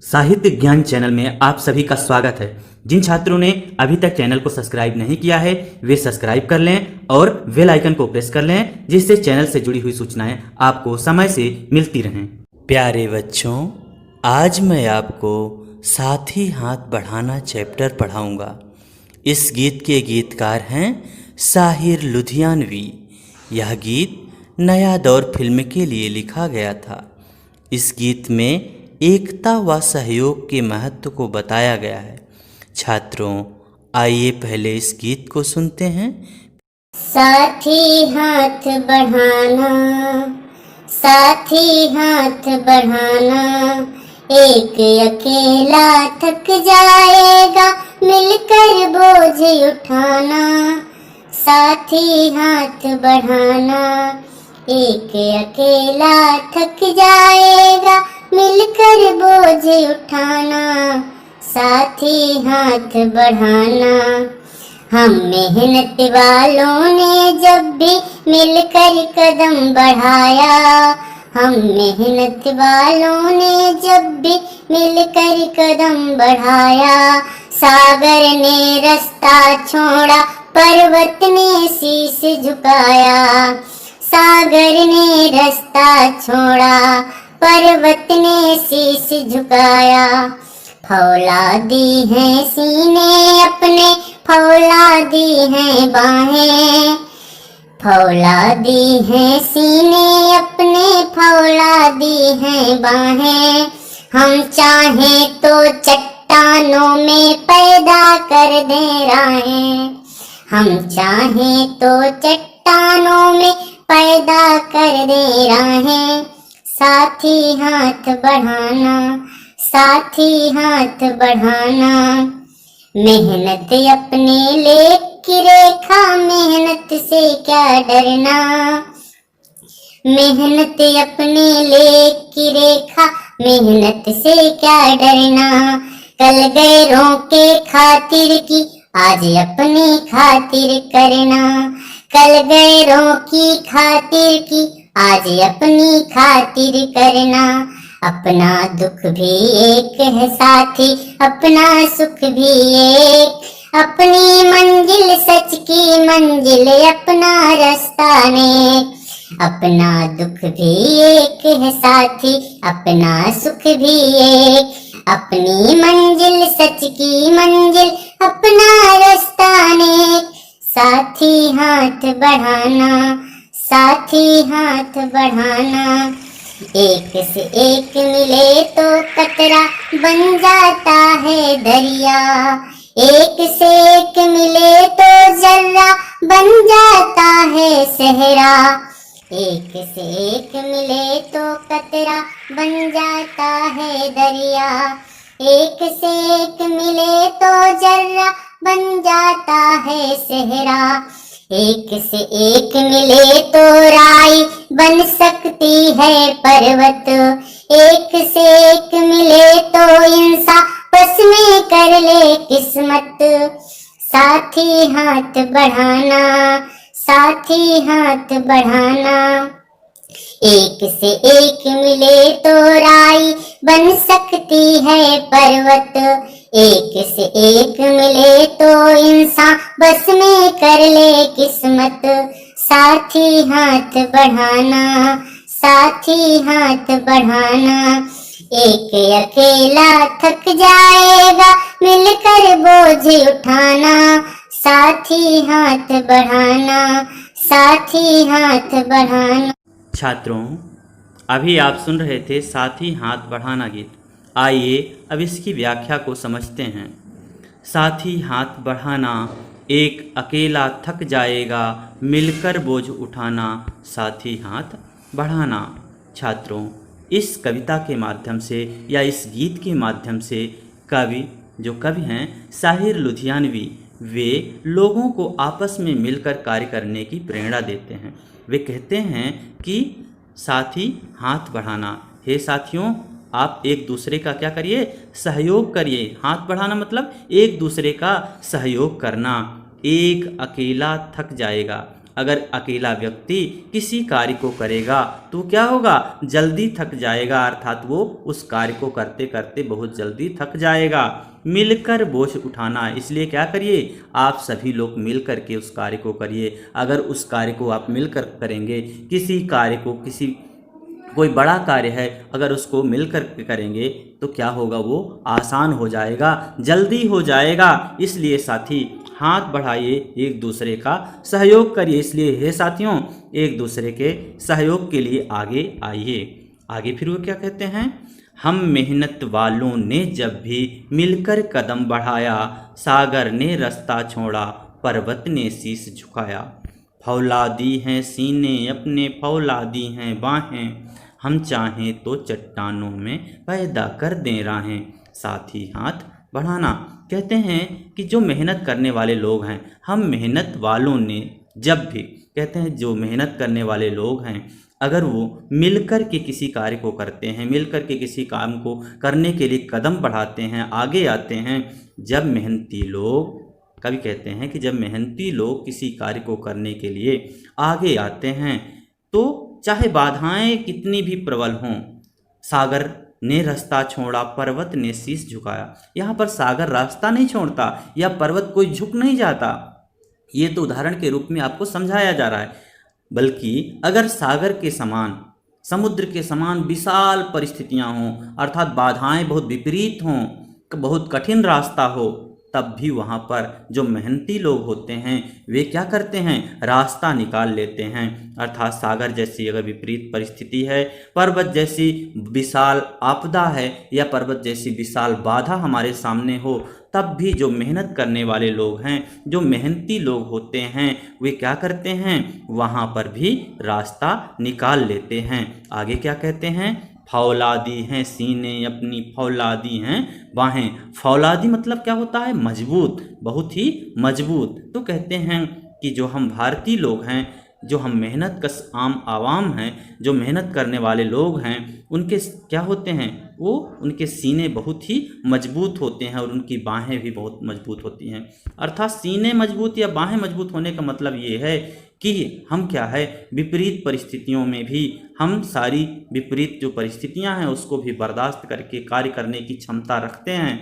साहित्य ज्ञान चैनल में आप सभी का स्वागत है। जिन छात्रों ने अभी तक चैनल को सब्सक्राइब नहीं किया है वे सब्सक्राइब कर लें और बेल आइकन को प्रेस कर लें, जिससे चैनल से जुड़ी हुई सूचनाएं आपको समय से मिलती रहें। प्यारे बच्चों, आज मैं आपको साथ ही हाथ बढ़ाना चैप्टर पढ़ाऊंगा। इस गीत के गीतकार हैं साहिर लुधियानवी। यह गीत नया दौर फिल्म के लिए लिखा गया था। इस गीत में एकता व सहयोग के महत्व को बताया गया है। छात्रों, आइए पहले इस गीत को सुनते हैं। साथी हाथ बढ़ाना, साथी हाथ बढ़ाना, एक अकेला थक जाएगा, मिलकर बोझ उठाना। साथी हाथ बढ़ाना, एक अकेला थक जाएगा, मिलकर बोझ उठाना। साथी हाथ बढ़ाना। हम मेहनत वालों ने जब भी मिलकर कदम बढ़ाया, हम मेहनत वालों ने जब भी मिलकर कदम बढ़ाया। सागर ने रास्ता छोड़ा, पर्वत ने शीश झुकाया। सागर ने रास्ता छोड़ा, पर्वत ने शीश झुकाया। फौलादी हैं सीने अपने, फौलादी हैं बाहें, फौलादी हैं सीने अपने, फौलादी हैं बाहें। हम चाहें तो चट्टानों में पैदा कर दें राहें, हम चाहें तो चट्टानों में पैदा कर दें राहें। साथी हाथ बढ़ाना, साथी हाथ बढ़ाना। मेहनत अपने लेख की रेखा, मेहनत से क्या डरना। मेहनत अपने लेख की रेखा, मेहनत से क्या डरना। कल गैरों के खातिर की, आज अपनी खातिर करना। कल गैरों की खातिर की, आज अपनी खातिर करना। अपना दुख भी एक है साथी, अपना सुख भी एक। अपनी मंजिल सच की मंजिल, अपना रास्ता नेक। अपना दुख भी एक है साथी, अपना सुख भी एक। अपनी मंजिल सच की मंजिल, अपना रास्ता नेक। साथी हाथ बढ़ाना, साथी हाथ बढ़ाना। एक से एक मिले तो कतरा बन जाता है दरिया। एक से एक मिले तो जर्रा बन जाता है सहरा। एक से एक मिले तो कतरा बन जाता है दरिया। एक से एक मिले तो जर्रा बन जाता है सहरा। एक से एक मिले तो राई बन सकती है पर्वत। एक से एक मिले तो इंसान बस में कर ले किस्मत। साथी हाथ बढ़ाना, साथी हाथ बढ़ाना। एक से एक मिले तो राई बन सकती है पर्वत। एक से एक मिले तो इंसान बस में कर ले किस्मत। साथी हाथ बढ़ाना, साथी हाथ बढ़ाना। एक अकेला थक जाएगा, मिलकर बोझ उठाना। साथी हाथ बढ़ाना, साथी हाथ बढ़ाना। छात्रों, अभी आप सुन रहे थे साथी हाथ बढ़ाना गीत। आइए अब इसकी व्याख्या को समझते हैं। साथी हाथ बढ़ाना, एक अकेला थक जाएगा, मिलकर बोझ उठाना। साथी हाथ बढ़ाना। छात्रों, इस कविता के माध्यम से या इस गीत के माध्यम से जो कवि हैं साहिर लुधियानवी, वे लोगों को आपस में मिलकर कार्य करने की प्रेरणा देते हैं। वे कहते हैं कि साथी हाथ बढ़ाना। हे साथियों, आप एक दूसरे का क्या करिए, सहयोग करिए। हाथ बढ़ाना मतलब एक दूसरे का सहयोग करना। एक अकेला थक जाएगा, अगर अकेला व्यक्ति किसी कार्य को करेगा तो क्या होगा, जल्दी थक जाएगा, अर्थात वो उस कार्य को करते करते बहुत जल्दी थक जाएगा। मिलकर बोझ उठाना, इसलिए क्या करिए, आप सभी लोग मिलकर के उस कार्य को करिए। अगर उस कार्य को आप मिलकर करेंगे, किसी कार्य को कोई बड़ा कार्य है अगर उसको मिलकर के करेंगे तो क्या होगा, वो आसान हो जाएगा, जल्दी हो जाएगा। इसलिए साथी हाथ बढ़ाइए, एक दूसरे का सहयोग करिए। इसलिए हे साथियों, एक दूसरे के सहयोग के लिए आगे आइए। आगे फिर वो क्या कहते हैं, हम मेहनत वालों ने जब भी मिलकर कदम बढ़ाया, सागर ने रास्ता छोड़ा, पर्वत ने शीश झुकाया। फौलादी हैं सीने अपने, फौलादी हैं बाहें, हम चाहें तो चट्टानों में पैदा कर दें राहें। साथ ही हाथ बढ़ाना, कहते हैं कि जो मेहनत करने वाले लोग हैं, हम मेहनत वालों ने जब भी, कहते हैं जो मेहनत करने वाले लोग हैं अगर वो मिलकर के किसी कार्य को करते हैं, मिलकर के किसी काम को करने के लिए कदम बढ़ाते हैं, आगे आते हैं, जब मेहनती लोग, कभी कहते हैं कि जब मेहनती लोग किसी कार्य को करने के लिए आगे आते हैं तो चाहे बाधाएं कितनी भी प्रबल हों, सागर ने रास्ता छोड़ा, पर्वत ने शीश झुकाया। यहाँ पर सागर रास्ता नहीं छोड़ता या पर्वत कोई झुक नहीं जाता, ये तो उदाहरण के रूप में आपको समझाया जा रहा है। बल्कि अगर सागर के समान, समुद्र के समान विशाल परिस्थितियां हों, अर्थात बाधाएं बहुत विपरीत हों, बहुत कठिन रास्ता हो, तब भी वहाँ पर जो मेहनती लोग होते हैं वे क्या करते हैं, रास्ता निकाल लेते हैं। अर्थात सागर जैसी अगर विपरीत परिस्थिति है, पर्वत जैसी विशाल आपदा है या पर्वत जैसी विशाल बाधा हमारे सामने हो, तब भी जो मेहनत करने वाले लोग हैं, जो मेहनती लोग होते हैं, वे क्या करते हैं, वहाँ पर भी रास्ता निकाल लेते हैं। आगे क्या कहते हैं, फौलादी हैं सीने अपनी, फौलादी हैं बाहें। फौलादी मतलब क्या होता है, मजबूत, बहुत ही मजबूत। तो कहते हैं कि जो हम भारतीय लोग हैं, जो हम मेहनत कश आम आवाम हैं, जो मेहनत करने वाले लोग हैं, उनके क्या होते हैं, वो उनके सीने बहुत ही मजबूत होते हैं और उनकी बाहें भी बहुत मजबूत होती हैं। अर्थात सीने मजबूत या बाहें मजबूत होने का मतलब ये है कि हम क्या है, विपरीत परिस्थितियों में भी हम सारी विपरीत जो परिस्थितियां हैं उसको भी बर्दाश्त करके कार्य करने की क्षमता रखते हैं।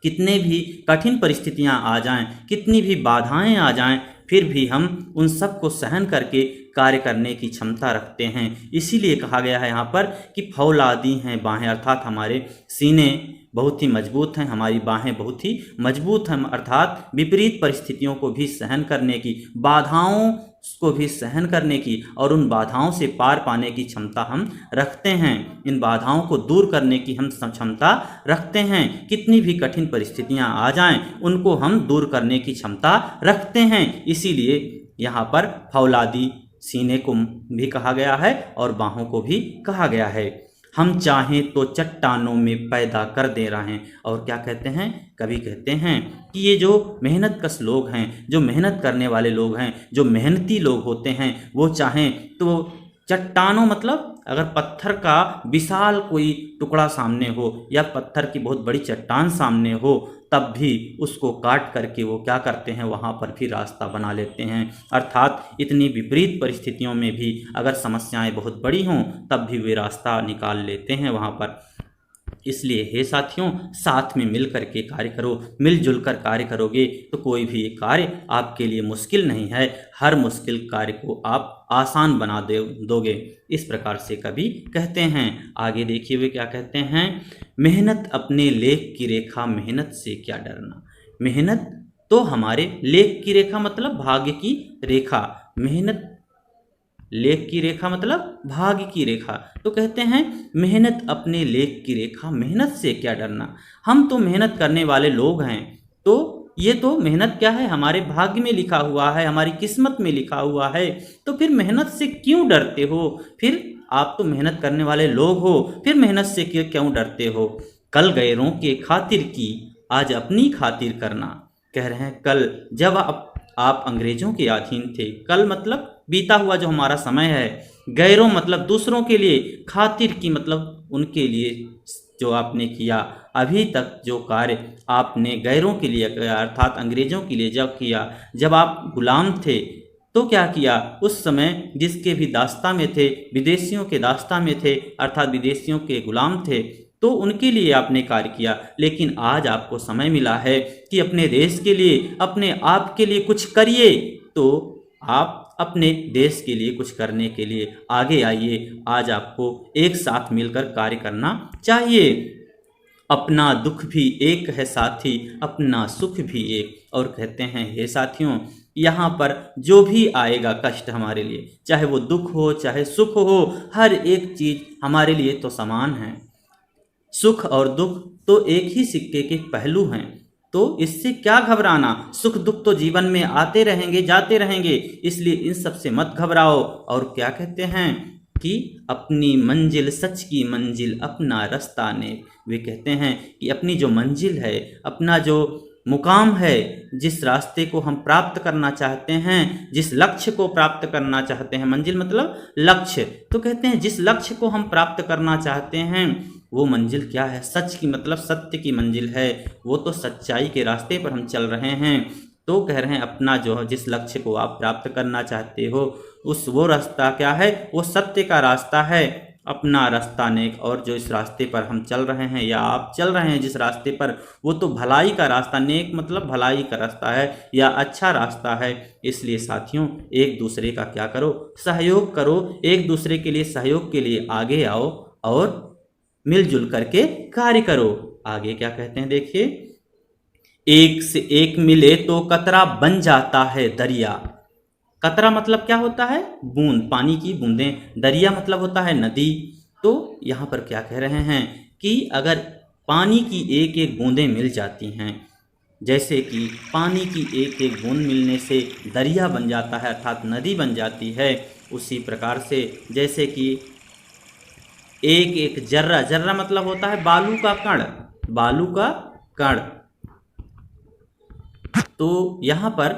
कितने भी कठिन परिस्थितियां आ जाएं, कितनी भी बाधाएं आ जाएं, फिर भी हम उन सब को सहन करके कार्य करने की क्षमता रखते हैं। इसीलिए कहा गया है यहाँ पर कि फौलादी हैं बाहें, अर्थात हमारे सीने बहुत ही मजबूत हैं, हमारी बाहें बहुत ही मजबूत हैं, अर्थात विपरीत परिस्थितियों को भी सहन करने की, बाधाओं को भी सहन करने की और उन बाधाओं से पार पाने की क्षमता हम रखते हैं। इन बाधाओं को दूर करने की हम क्षमता रखते हैं। कितनी भी कठिन परिस्थितियां आ जाएं, उनको हम दूर करने की क्षमता रखते हैं। इसीलिए यहाँ पर फौलादी सीने को भी कहा गया है और बाहों को भी कहा गया है। हम चाहें तो चट्टानों में पैदा कर दे रहे हैं। और क्या कहते हैं, कभी कहते हैं कि ये जो मेहनत कश लोग हैं, जो मेहनत करने वाले लोग हैं, जो मेहनती लोग होते हैं, वो चाहें तो चट्टानों मतलब अगर पत्थर का विशाल कोई टुकड़ा सामने हो या पत्थर की बहुत बड़ी चट्टान सामने हो, तब भी उसको काट करके वो क्या करते हैं, वहाँ पर भी रास्ता बना लेते हैं। अर्थात इतनी विपरीत परिस्थितियों में भी अगर समस्याएं बहुत बड़ी हों तब भी वे रास्ता निकाल लेते हैं वहाँ पर। इसलिए हे साथियों, साथ में मिल कर के कार्य करो, मिलजुल कर कार्य करोगे तो कोई भी कार्य आपके लिए मुश्किल नहीं है। हर मुश्किल कार्य को आप आसान बना दोगे। इस प्रकार से कवि कहते हैं। आगे देखिए वे क्या कहते हैं, मेहनत अपने लेख की रेखा, मेहनत से क्या डरना। मेहनत तो हमारे लेख की रेखा मतलब भाग्य की रेखा, मेहनत लेख की रेखा मतलब भाग्य की रेखा। तो कहते हैं मेहनत अपने लेख की रेखा, मेहनत से क्या डरना। हम तो मेहनत करने वाले लोग हैं, तो ये तो मेहनत क्या है, हमारे भाग्य में लिखा हुआ है, हमारी किस्मत में लिखा हुआ है। तो फिर मेहनत से क्यों डरते हो, फिर आप तो मेहनत करने वाले लोग हो, फिर मेहनत से क्यों डरते हो। कल गैरों के खातिर की, आज अपनी खातिर करना। कह रहे हैं कल जब आप अंग्रेजों के अधीन थे, कल मतलब बीता हुआ जो हमारा समय है, गैरों मतलब दूसरों के लिए, खातिर की मतलब उनके लिए जो आपने किया, अभी तक जो कार्य आपने गैरों के लिए किया, अर्थात अंग्रेजों के लिए जब किया, जब आप गुलाम थे, तो क्या किया, उस समय जिसके भी दास्ता में थे, विदेशियों के दास्ता में थे, अर्थात विदेशियों के गुलाम थे, तो उनके लिए आपने कार्य किया। लेकिन आज आपको समय मिला है कि अपने देश के लिए, अपने आप के लिए कुछ करिए, तो आप अपने देश के लिए कुछ करने के लिए आगे आइए। आज आपको एक साथ मिलकर कार्य करना चाहिए। अपना दुख भी एक है साथी, अपना सुख भी एक। और कहते हैं, हे साथियों, यहाँ पर जो भी आएगा कष्ट हमारे लिए, चाहे वो दुख हो चाहे सुख हो, हर एक चीज़ हमारे लिए तो समान है। सुख और दुख तो एक ही सिक्के के पहलू हैं, तो इससे क्या घबराना। सुख दुख तो जीवन में आते रहेंगे, जाते रहेंगे, इसलिए इन सब से मत घबराओ। और क्या कहते हैं कि अपनी मंजिल सच की मंजिल, अपना रास्ता नेक। वे कहते हैं कि अपनी जो मंजिल है, अपना जो मुकाम है, जिस रास्ते को हम प्राप्त करना चाहते हैं, जिस लक्ष्य को प्राप्त करना चाहते हैं, मंजिल मतलब लक्ष्य, तो कहते हैं जिस लक्ष्य को हम प्राप्त करना चाहते हैं वो मंजिल क्या है, सच की मतलब सत्य की मंजिल है। वो तो सच्चाई के रास्ते पर हम चल रहे हैं। तो कह रहे हैं अपना जो जिस लक्ष्य को आप प्राप्त करना चाहते हो, वो रास्ता क्या है, वो सत्य का रास्ता है, अपना रास्ता नेक। और जो इस रास्ते पर हम चल रहे हैं या आप चल रहे हैं जिस रास्ते पर, वो तो भलाई का रास्ता, नेक मतलब भलाई का रास्ता है या अच्छा रास्ता है। इसलिए साथियों, एक दूसरे का क्या करो, सहयोग करो, एक दूसरे के लिए सहयोग के लिए आगे आओ और मिलजुल करके कार्य करो। आगे क्या कहते हैं देखिए, एक से एक मिले तो कतरा बन जाता है दरिया। कतरा मतलब क्या होता है, बूंद, पानी की बूंदें। दरिया मतलब होता है नदी। तो यहाँ पर क्या कह रहे हैं कि अगर पानी की एक एक बूंदें मिल जाती हैं, जैसे कि पानी की एक एक बूंद मिलने से दरिया बन जाता है अर्थात नदी बन जाती है, उसी प्रकार से जैसे कि एक एक जर्रा, जर्रा मतलब होता है बालू का कण, बालू का कण। तो यहाँ पर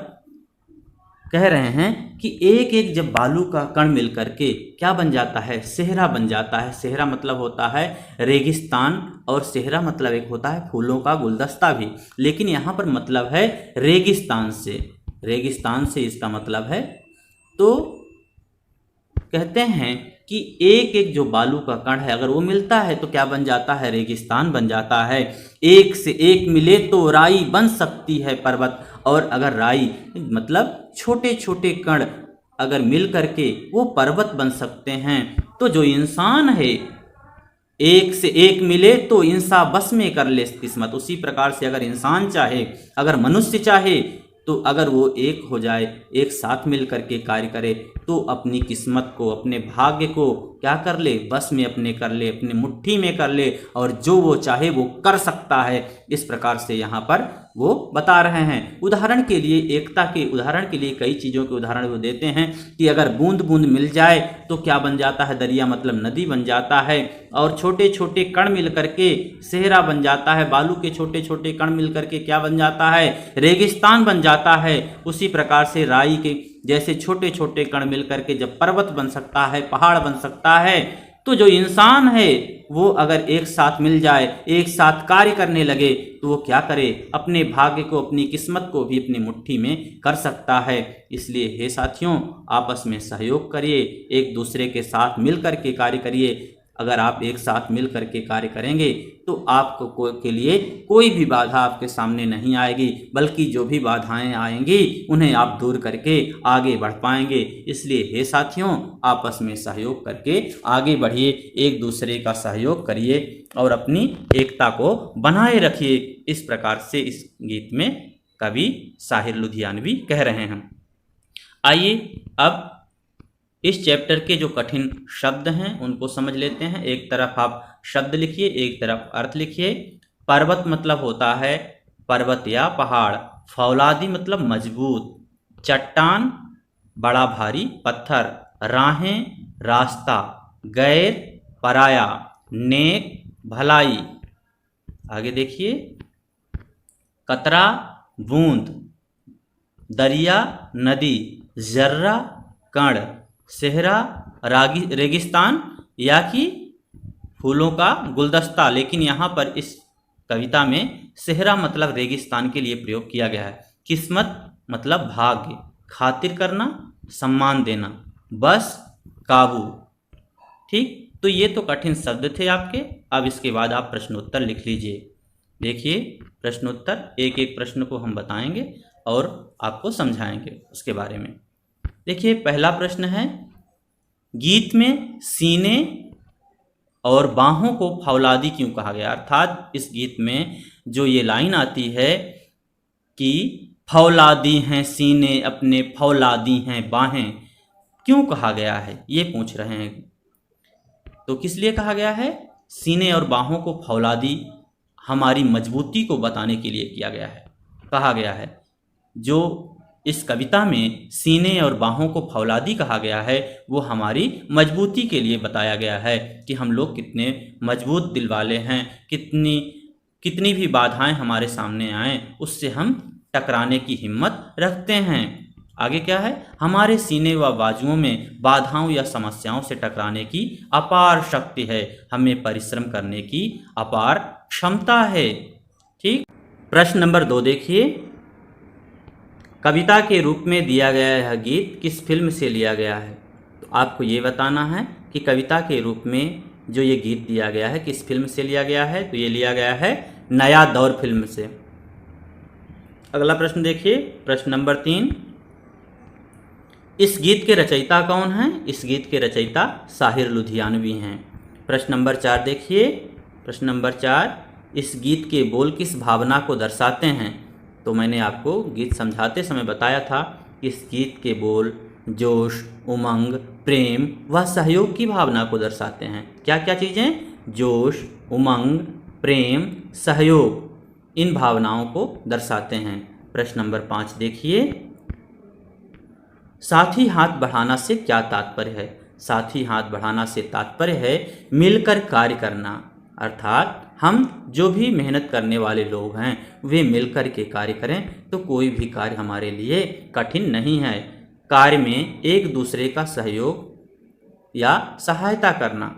कह रहे हैं कि एक एक जब बालू का कण मिल करके क्या बन जाता है, सेहरा बन जाता है। सेहरा मतलब होता है रेगिस्तान, और सेहरा मतलब एक होता है फूलों का गुलदस्ता भी, लेकिन यहाँ पर मतलब है रेगिस्तान से, रेगिस्तान से इसका मतलब है। तो कहते हैं कि एक एक जो बालू का कण है अगर वो मिलता है तो क्या बन जाता है, रेगिस्तान बन जाता है। एक से एक मिले तो राई बन सकती है पर्वत, और अगर राई मतलब छोटे छोटे कण अगर मिल करके वो पर्वत बन सकते हैं, तो जो इंसान है एक से एक मिले तो इंसान बस में कर ले किस्मत। उसी प्रकार से अगर इंसान चाहे, अगर मनुष्य चाहे, तो अगर वो एक हो जाए, एक साथ मिल करके कार्य करे, तो अपनी किस्मत को, अपने भाग्य को क्या कर ले, बस में अपने कर ले, अपनी मुट्ठी में कर ले, और जो वो चाहे वो कर सकता है। इस प्रकार से यहाँ पर वो बता रहे हैं। उदाहरण के लिए, एकता के उदाहरण के लिए कई चीज़ों के उदाहरण वो देते हैं कि अगर बूंद बूंद मिल जाए तो क्या बन जाता है, दरिया मतलब नदी बन जाता है, और छोटे छोटे कण मिल करके सेहरा बन जाता है, बालू के छोटे छोटे कण मिल करके क्या बन जाता है, रेगिस्तान बन जाता है। उसी प्रकार से राई के जैसे छोटे छोटे कण मिल करके जब पर्वत बन सकता है, पहाड़ बन सकता है, तो जो इंसान है वो अगर एक साथ मिल जाए, एक साथ कार्य करने लगे, तो वो क्या करे, अपने भाग्य को, अपनी किस्मत को भी अपनी मुट्ठी में कर सकता है। इसलिए हे साथियों, आपस में सहयोग करिए, एक दूसरे के साथ मिल कर के कार्य करिए। अगर आप एक साथ मिल करके कार्य करेंगे तो आपको के लिए कोई भी बाधा आपके सामने नहीं आएगी, बल्कि जो भी बाधाएं आएंगी उन्हें आप दूर करके आगे बढ़ पाएंगे। इसलिए हे साथियों, आपस में सहयोग करके आगे बढ़िए, एक दूसरे का सहयोग करिए और अपनी एकता को बनाए रखिए। इस प्रकार से इस गीत में कवि साहिर लुधियानवी कह रहे हैं। आइए अब इस चैप्टर के जो कठिन शब्द हैं उनको समझ लेते हैं। एक तरफ आप शब्द लिखिए, एक तरफ अर्थ लिखिए। पर्वत मतलब होता है पर्वत या पहाड़। फौलादी मतलब मजबूत। चट्टान बड़ा भारी पत्थर। राहें रास्ता। गैर पराया। नेक भलाई। आगे देखिए, कतरा बूंद। दरिया नदी। जर्रा कण। सेहरा रेगिस्तान या कि फूलों का गुलदस्ता। लेकिन यहाँ पर इस कविता में सेहरा मतलब रेगिस्तान के लिए प्रयोग किया गया है। किस्मत मतलब भाग्य। खातिर करना सम्मान देना, बस, काबू। ठीक, तो ये तो कठिन शब्द थे आपके। अब इसके बाद आप प्रश्नोत्तर लिख लीजिए। देखिए प्रश्नोत्तर, एक एक प्रश्न को हम बताएंगे और आपको समझाएंगे उसके बारे में। देखिए पहला प्रश्न है, गीत में सीने और बाहों को फौलादी क्यों कहा गया? अर्थात इस गीत में जो ये लाइन आती है कि फौलादी हैं सीने अपने, फौलादी हैं बाहें, क्यों कहा गया है ये पूछ रहे हैं। तो किस लिए कहा गया है? सीने और बाहों को फौलादी हमारी मजबूती को बताने के लिए किया गया है, कहा गया है। जो इस कविता में सीने और बाहों को फौलादी कहा गया है वो हमारी मजबूती के लिए बताया गया है कि हम लोग कितने मजबूत दिल वाले हैं, कितनी भी बाधाएं हमारे सामने आएं उससे हम टकराने की हिम्मत रखते हैं। आगे क्या है? हमारे सीने व बाजुओं में बाधाओं या समस्याओं से टकराने की अपार शक्ति है, हमें परिश्रम करने की अपार क्षमता है। ठीक, प्रश्न नंबर 2 देखिए, कविता के रूप में दिया गया यह गीत किस फिल्म से लिया गया है? तो आपको ये बताना है कि कविता के रूप में जो ये गीत दिया गया है किस फिल्म से लिया गया है। तो ये लिया गया है नया दौर फिल्म से। अगला प्रश्न देखिए, प्रश्न नंबर 3, इस गीत के रचयिता कौन हैं? इस गीत के रचयिता साहिर लुधियानवी हैं। प्रश्न नंबर 4 देखिए, प्रश्न नंबर 4, इस गीत के बोल किस भावना को दर्शाते हैं? तो मैंने आपको गीत समझाते समय बताया था कि इस गीत के बोल जोश, उमंग, प्रेम व सहयोग की भावना को दर्शाते हैं। क्या क्या चीज़ें? जोश, उमंग, प्रेम, सहयोग, इन भावनाओं को दर्शाते हैं। प्रश्न नंबर 5 देखिए, साथी हाथ बढ़ाना से क्या तात्पर्य है? साथी हाथ बढ़ाना से तात्पर्य है मिलकर कार्य करना। अर्थात हम जो भी मेहनत करने वाले लोग हैं वे मिलकर के कार्य करें तो कोई भी कार्य हमारे लिए कठिन नहीं है। कार्य में एक दूसरे का सहयोग या सहायता करना।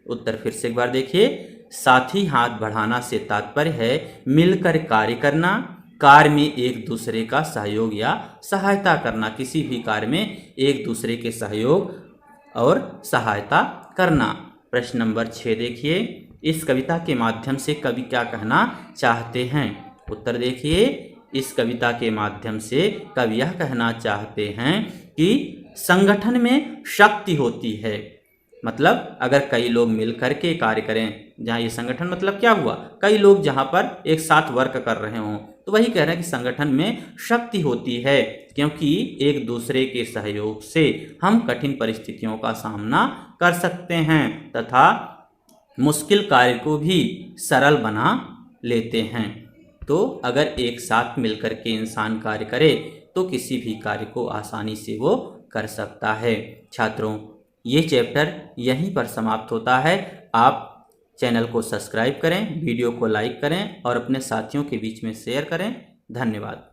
उत्तर फिर से एक बार देखिए, साथी हाथ बढ़ाना से तात्पर्य है मिलकर कार्य करना, कार्य में एक दूसरे का सहयोग या सहायता करना, किसी भी कार्य में एक दूसरे के सहयोग और सहायता करना। प्रश्न नंबर 6 देखिए, इस कविता के माध्यम से कवि क्या कहना चाहते हैं? उत्तर देखिए, इस कविता के माध्यम से कवि यह कहना चाहते हैं कि संगठन में शक्ति होती है। मतलब अगर कई लोग मिलकर के कार्य करें, जहाँ ये संगठन मतलब क्या हुआ? कई लोग जहाँ पर एक साथ वर्क कर रहे हों, तो वही कह रहे हैं कि संगठन में शक्ति होती है, क्योंकि एक दूसरे के सहयोग से हम कठिन परिस्थितियों का सामना कर सकते हैं तथा मुश्किल कार्य को भी सरल बना लेते हैं। तो अगर एक साथ मिलकर के इंसान कार्य करे तो किसी भी कार्य को आसानी से वो कर सकता है। छात्रों, ये चैप्टर यहीं पर समाप्त होता है। आप चैनल को सब्सक्राइब करें, वीडियो को लाइक करें और अपने साथियों के बीच में शेयर करें। धन्यवाद।